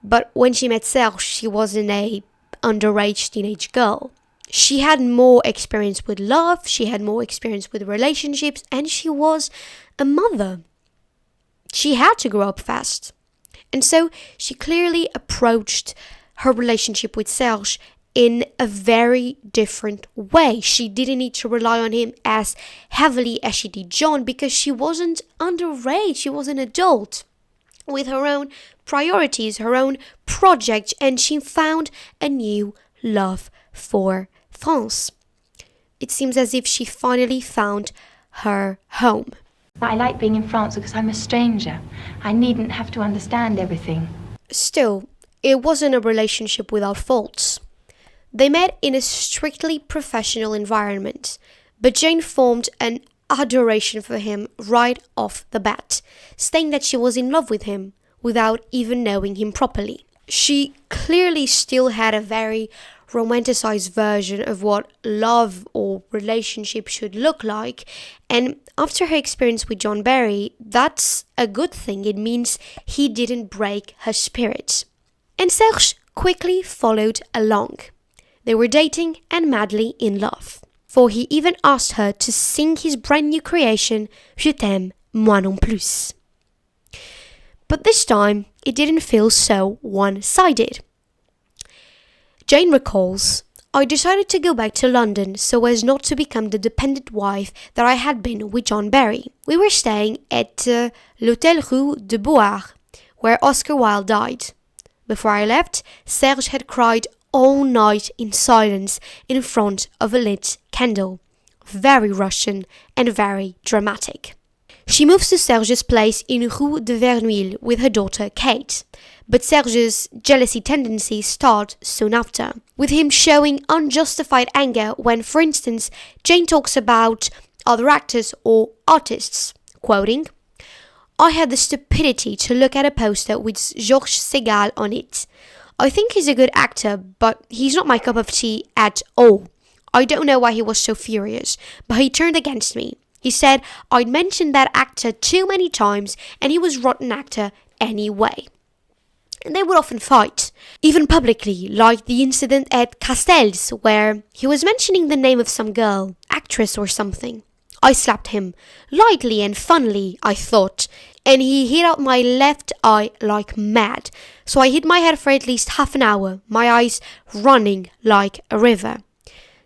but when she met Serge, she wasn't a underage teenage girl. She had more experience with love, she had more experience with relationships, and she was a mother. She had to grow up fast. And so she clearly approached her relationship with Serge in a very different way. She didn't need to rely on him as heavily as she did John because she wasn't underage, she was an adult with her own priorities, her own project, and she found a new love for France. It seems as if she finally found her home. I like being in France because I'm a stranger. I needn't have to understand everything. Still, it wasn't a relationship without faults. They met in a strictly professional environment, but Jane formed an adoration for him right off the bat, saying that she was in love with him without even knowing him properly. She clearly still had a very romanticized version of what love or relationship should look like, and after her experience with John Barry, that's a good thing. It means he didn't break her spirit. And Serge quickly followed along. They were dating and madly in love, for he even asked her to sing his brand new creation, Je t'aime, moi non plus. But this time, it didn't feel so one-sided. Jane recalls, I decided to go back to London so as not to become the dependent wife that I had been with John Barry. We were staying at l'Hôtel Rue de Beauvoir, where Oscar Wilde died. Before I left, Serge had cried all night in silence in front of a lit candle. Very Russian and very dramatic. She moves to Serge's place in Rue de Verneuil with her daughter Kate. But Serge's jealousy tendencies start soon after, with him showing unjustified anger when, for instance, Jane talks about other actors or artists, quoting, I had the stupidity to look at a poster with Georges Segal on it. I think he's a good actor, but he's not my cup of tea at all. I don't know why he was so furious, but he turned against me. He said I'd mentioned that actor too many times and he was a rotten actor anyway. And they would often fight, even publicly, like the incident at Castell's, where he was mentioning the name of some girl, actress or something. I slapped him, lightly and funnily, I thought, and he hit out my left eye like mad, so I hid my head for at least half an hour, my eyes running like a river.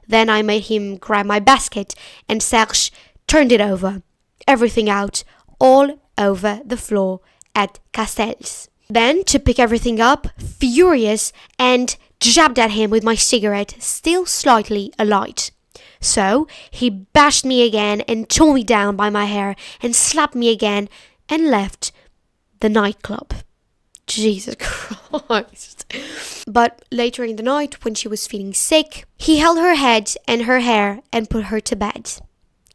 Then I made him grab my basket, and Serge turned it over, everything out, all over the floor at Castell's. Then, to pick everything up, furious, and jabbed at him with my cigarette, still slightly alight. So, he bashed me again and tore me down by my hair and slapped me again and left the nightclub. Jesus Christ. But later in the night, when she was feeling sick, he held her head and her hair and put her to bed.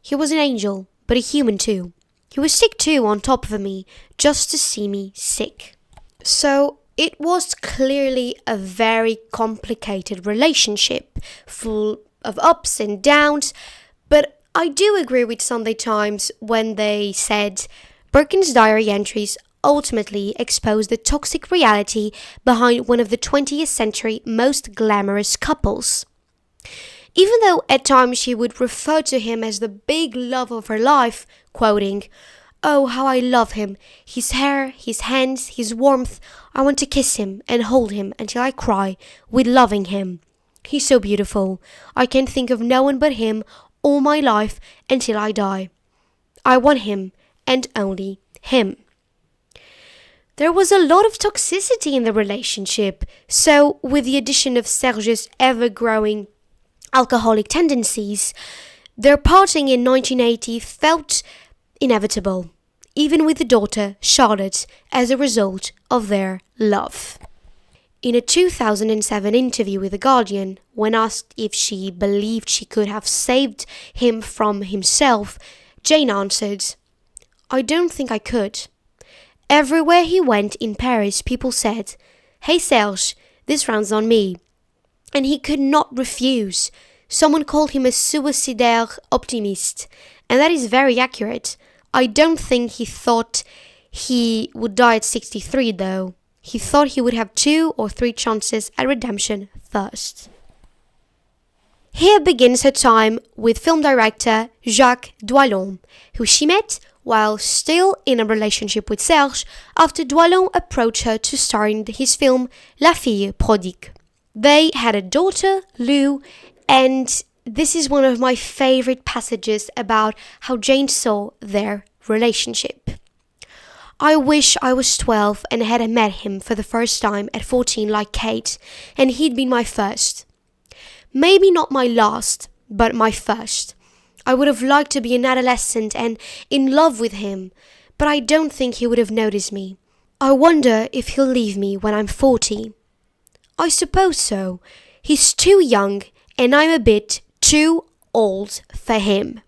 He was an angel, but a human too. He was sick too on top of me, just to see me sick. So it was clearly a very complicated relationship, full of ups and downs, but I do agree with Sunday Times when they said Birkin's diary entries ultimately exposed the toxic reality behind one of the 20th century most glamorous couples. Even though at times she would refer to him as the big love of her life, quoting, "Oh, how I love him, his hair, his hands, his warmth. I want to kiss him and hold him until I cry with loving him. He's so beautiful. I can think of no one but him all my life until I die. I want him and only him." There was a lot of toxicity in the relationship, so with the addition of Serge's ever-growing alcoholic tendencies, their parting in 1980 felt inevitable, even with the daughter, Charlotte, as a result of their love. In a 2007 interview with The Guardian, when asked if she believed she could have saved him from himself, Jane answered, "I don't think I could. Everywhere he went in Paris, people said, 'Hey Serge, this round's on me.' And he could not refuse. Someone called him a suicidaire optimiste, and that is very accurate. I don't think he thought he would die at 63 though. He thought he would have 2 or 3 chances at redemption first." Here begins her time with film director Jacques Doillon, who she met while still in a relationship with Serge after Doillon approached her to star in his film La Fille Prodigue. They had a daughter, Lou, and this is one of my favorite passages about how Jane saw their relationship. "I wish I was 12 and had met him for the first time at 14 like Kate, and he'd been my first. Maybe not my last, but my first. I would have liked to be an adolescent and in love with him, but I don't think he would have noticed me. I wonder if he'll leave me when I'm 40. I suppose so. He's too young, and I'm a bit too old for him."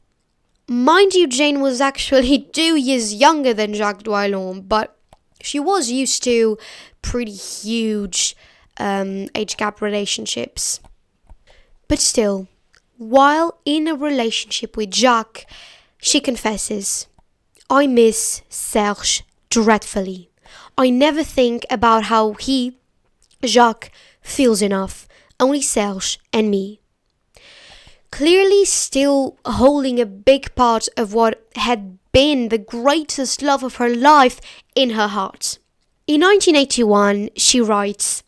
Mind you, Jane was actually 2 years younger than Jacques Doillon, but she was used to pretty huge age gap relationships. But still, while in a relationship with Jacques, she confesses, "I miss Serge dreadfully. I never think about how he, Jacques, feels enough, only Serge and me." Clearly still holding a big part of what had been the greatest love of her life in her heart. In 1981, she writes,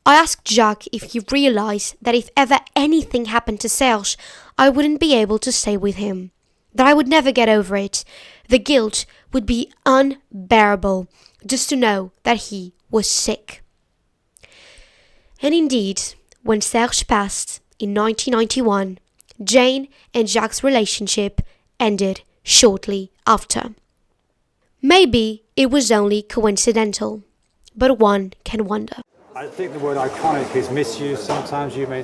"I asked Jacques if he realized that if ever anything happened to Serge, I wouldn't be able to stay with him, that I would never get over it. The guilt would be unbearable just to know that he was sick." And indeed, when Serge passed in 1991, Jane and Jacques' relationship ended shortly after. Maybe it was only coincidental, but one can wonder. I think the word iconic is misused. Sometimes you may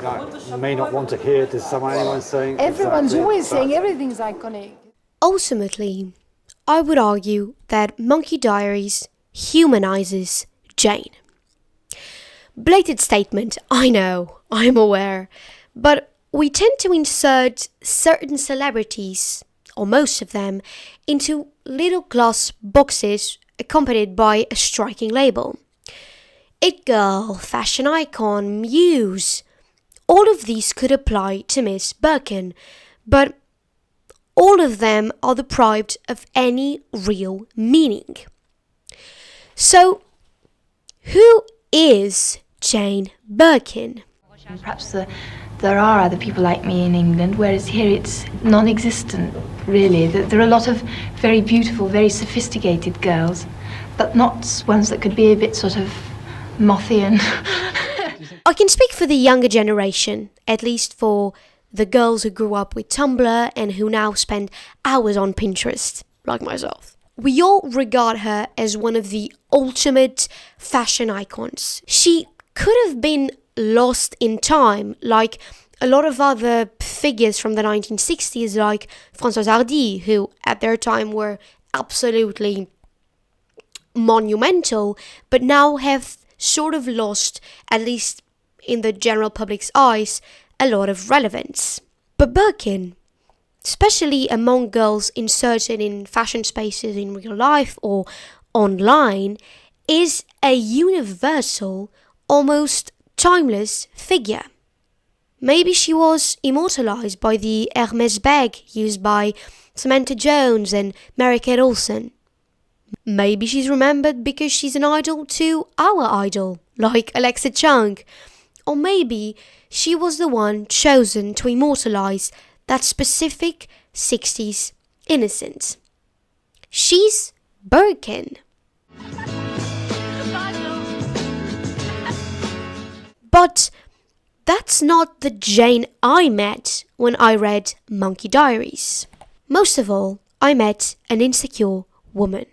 not want to hear anyone saying. Everyone's exactly, always saying everything's iconic. Ultimately, I would argue that Munkey Diaries humanizes Jane. Blatant statement, I know, I'm aware, but we tend to insert certain celebrities, or most of them, into little glass boxes accompanied by a striking label. It girl, fashion icon, muse. All of these could apply to Miss Birkin, but all of them are deprived of any real meaning. So, who is Jane Birkin? Perhaps there are other people like me in England, whereas here it's non-existent, really. There are a lot of very beautiful, very sophisticated girls, but not ones that could be a bit sort of mothy and... I can speak for the younger generation, at least for the girls who grew up with Tumblr and who now spend hours on Pinterest, like myself. We all regard her as one of the ultimate fashion icons. She could have been lost in time, like a lot of other figures from the 1960s, like Françoise Hardy, who at their time were absolutely monumental, but now have sort of lost, at least in the general public's eyes, a lot of relevance. But Birkin, especially among girls inserted in fashion spaces in real life or online, is a universal, almost timeless figure. Maybe she was immortalized by the Hermes bag used by Samantha Jones and Mary-Kate Olsen. Maybe she's remembered because she's an idol to our idol, like Alexa Chung. Or maybe she was the one chosen to immortalize that specific 60s innocence. She's Birkin. But that's not the Jane I met when I read Munkey Diaries. Most of all, I met an insecure woman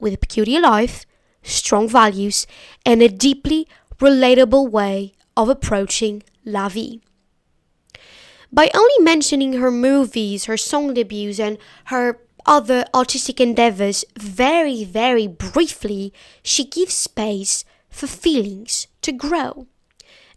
with a peculiar life, strong values, and a deeply relatable way of approaching la vie. By only mentioning her movies, her song debuts, and her other artistic endeavors very, very briefly, she gives space for feelings to grow.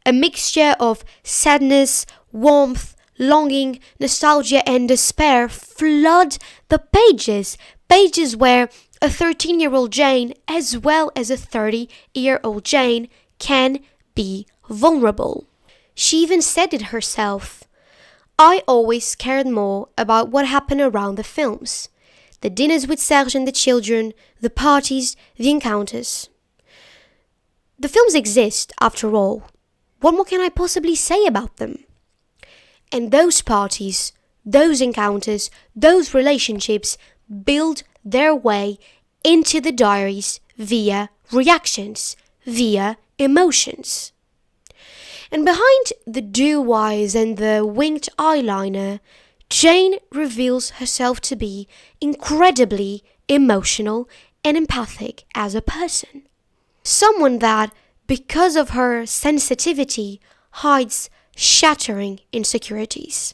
A mixture of sadness, warmth, longing, nostalgia, and despair flood the pages where a 13-year-old Jane, as well as a 30-year-old Jane, can be vulnerable. She even said it herself. I always cared more about what happened around the films. The dinners with Serge and the children, the parties, the encounters. The films exist, after all. What more can I possibly say about them? And those parties, those encounters, those relationships build their way into the diaries via reactions, via emotions. And behind the dew eyes and the winged eyeliner, Jane reveals herself to be incredibly emotional and empathic as a person. Someone that, because of her sensitivity, hides shattering insecurities.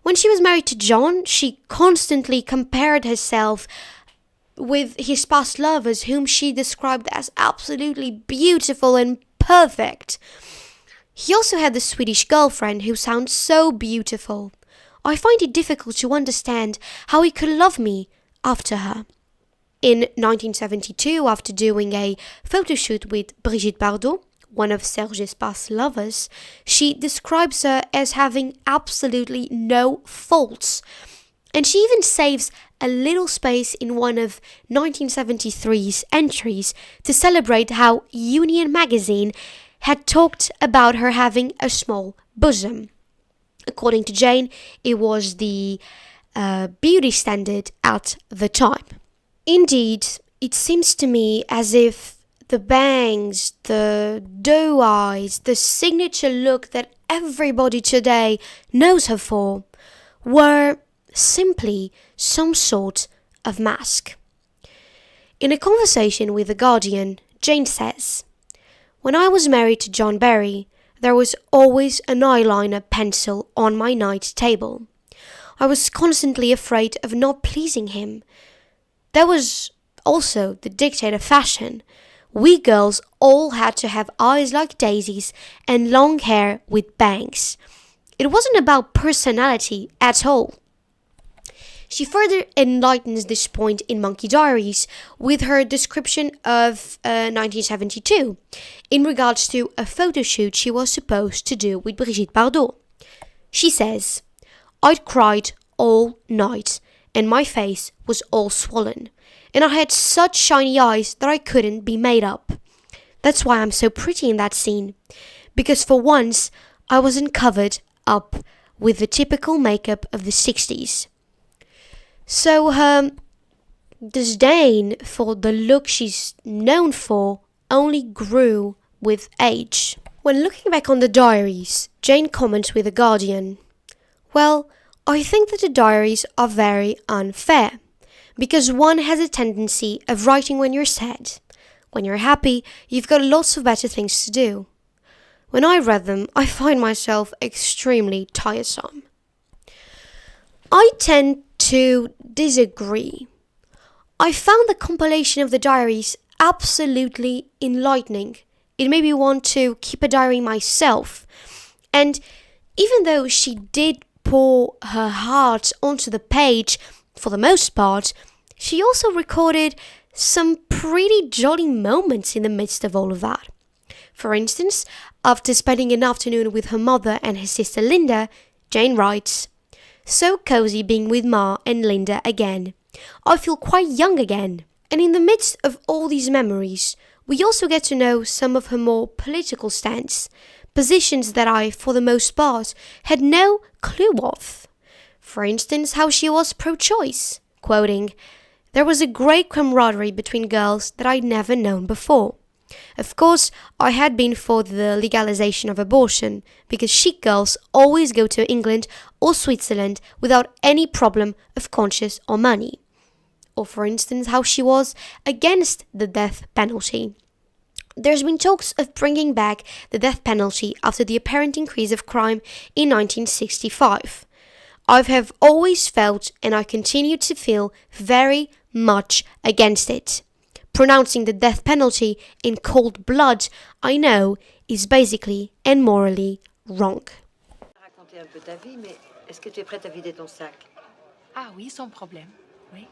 When she was married to John, she constantly compared herself with his past lovers, whom she described as absolutely beautiful and perfect. He also had the Swedish girlfriend who sounds so beautiful. I find it difficult to understand how he could love me after her. In 1972, after doing a photo shoot with Brigitte Bardot, one of Serge's past lovers, she describes her as having absolutely no faults. And she even saves a little space in one of 1973's entries to celebrate how Union magazine had talked about her having a small bosom. According to Jane, it was the beauty standard at the time. Indeed, it seems to me as if the bangs, the doe eyes, the signature look that everybody today knows her for were simply some sort of mask. In a conversation with The Guardian, Jane says, "When I was married to John Barry, there was always an eyeliner pencil on my night table. I was constantly afraid of not pleasing him. There was also the dictator fashion. We girls all had to have eyes like daisies and long hair with bangs. It wasn't about personality at all." She further enlightens this point in Munkey Diaries with her description of 1972 in regards to a photo shoot she was supposed to do with Brigitte Bardot. She says, "I'd cried all night and my face was all swollen, and I had such shiny eyes that I couldn't be made up. That's why I'm so pretty in that scene, because for once I wasn't covered up with the typical makeup of the 60s. So her disdain for the look she's known for only grew with age. When looking back on the diaries, Jane comments with The Guardian, "Well, I think that the diaries are very unfair, because one has a tendency of writing when you're sad. When you're happy, you've got lots of better things to do. When I read them, I find myself extremely tiresome." I tend to disagree. I found the compilation of the diaries absolutely enlightening. It made me want to keep a diary myself. And even though she did pour her heart onto the page, for the most part, she also recorded some pretty jolly moments in the midst of all of that. For instance, after spending an afternoon with her mother and her sister Linda, Jane writes, "So cozy being with Ma and Linda again. I feel quite young again." And in the midst of all these memories, we also get to know some of her more political stance, positions that I, for the most part, had no clue of. For instance, how she was pro-choice, quoting, "There was a great camaraderie between girls that I'd never known before. Of course, I had been for the legalization of abortion, because chic girls always go to England or Switzerland without any problem of conscience or money. Or for instance, how she was against the death penalty. There's been talks of bringing back the death penalty after the apparent increase of crime in 1965. I have always felt, and I continue to feel, very much against it. Pronouncing the death penalty in cold blood, I know, is basically and morally wrong. Raconter un peu ta vie, mais est-ce que tu es prête à vider ton sac? Ah oui, sans problème. Oui.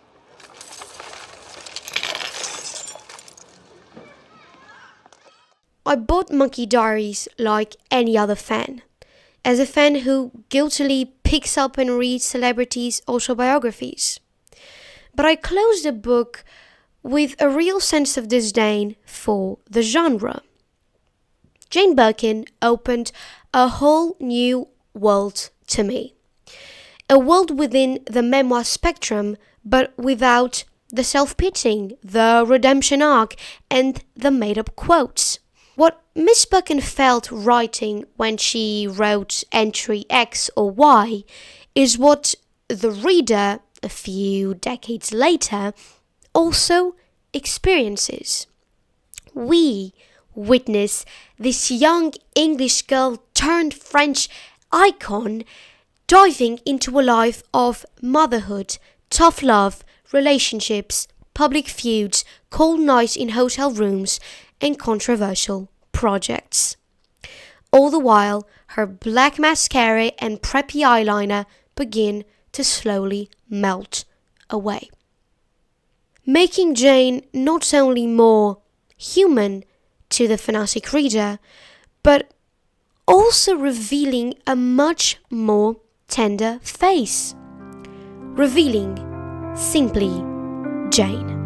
I bought Munkey Diaries like any other fan, as a fan who guiltily picks up and reads celebrities' autobiographies. But I closed the book with a real sense of disdain for the genre. Jane Birkin opened a whole new world to me. A world within the memoir spectrum, but without the self-pitying, the redemption arc, and the made-up quotes. What Miss Birkin felt writing when she wrote entry X or Y is what the reader, a few decades later, also experiences. We witness this young English girl turned French icon diving into a life of motherhood, tough love, relationships, public feuds, cold nights in hotel rooms, and controversial projects. All the while, her black mascara and preppy eyeliner begin to slowly melt away, making Jane not only more human to the fanatic reader, but also revealing a much more tender face. Revealing simply Jane.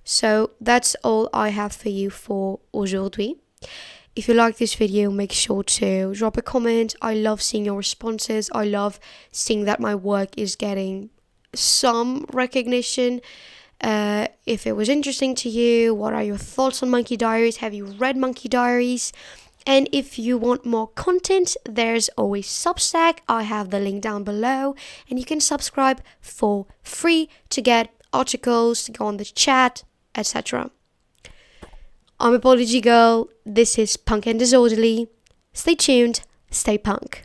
So that's all I have for you for aujourd'hui. If you like this video, make sure to drop a comment. I love seeing your responses. I love seeing that my work is getting some recognition. If it was interesting to you, what are your thoughts on Munkey Diaries? Have you read Munkey Diaries? And if you want more content, there's always Substack. I have the link down below, and you can subscribe for free to get articles, to go on the chat, etc. I'm Apology Girl. This is Punk and Disorderly. Stay tuned, stay punk.